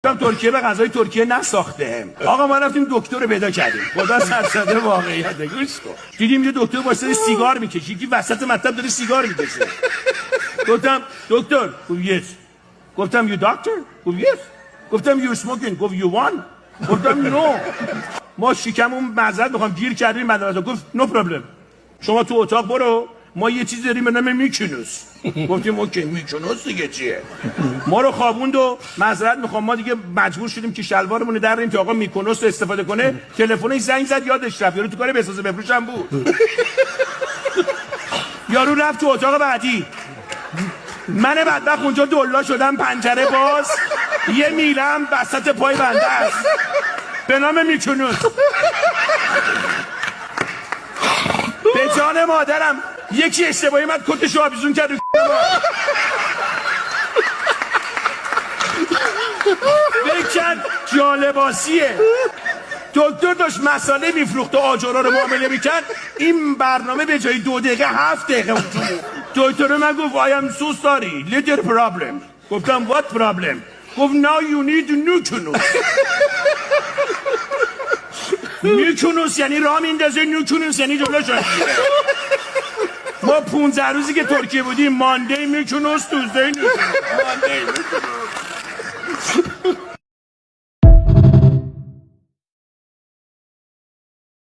ترکیه به غذای ترکیه نساخته. آقا ما رفتیم دکتر رو پیدا کردیم. خدا سرسده واقعیت گوش کن. دیدیم یه دکتر واسه سیگار میکشه. یکی وسط مطلب داره سیگار میکشه. گفتم دکتر، گفت یس. گفتم یو دکتر؟ گفت یس. گفتم یو اسموکینگ؟ گفت یو وان. گفتم نو. ما شکمون معذرت میخوام گیر کردیم مدرسه. گفت نو پرابلم. شما تو اتاق برو. ما یه چیز داریم به نام میکنوس. گفتیم اوکی میکنوس دیگه چیه؟ ما رو خوابوند و معذرت میخوام ما دیگه مجبور شدیم که شلوارمون رو دریم که آقا میکنوس رو استفاده کنه. تلفنش زنگ زد یادش رفت. یارو تو کار بسازه بفروش هم بود. یارو رفت تو اتاق بعدی. من بدبخت اونجا دلا شدم، پنجره باز، یه میلم وسط پای بنده است به نام میکنوس. به جان مادرم یکی اشتباهی من کتشو آویزون کرد. بکن جالباسیه. دکتر داشت مساله میفروخت و آجرها رو معامله میکرد. این برنامه به جای 2 دقیقه 7 دقیقه اونجا بود. دکتر من گفت I am so sorry little problem. گفتم what problem؟ گفت now you need میکنوس. میکنوس یعنی راه میندازه، میکنوس یعنی جلوش میگیره. ما 15 روزی که ترکیه بودیم ماندی میکنوس، توزدی میکنوس.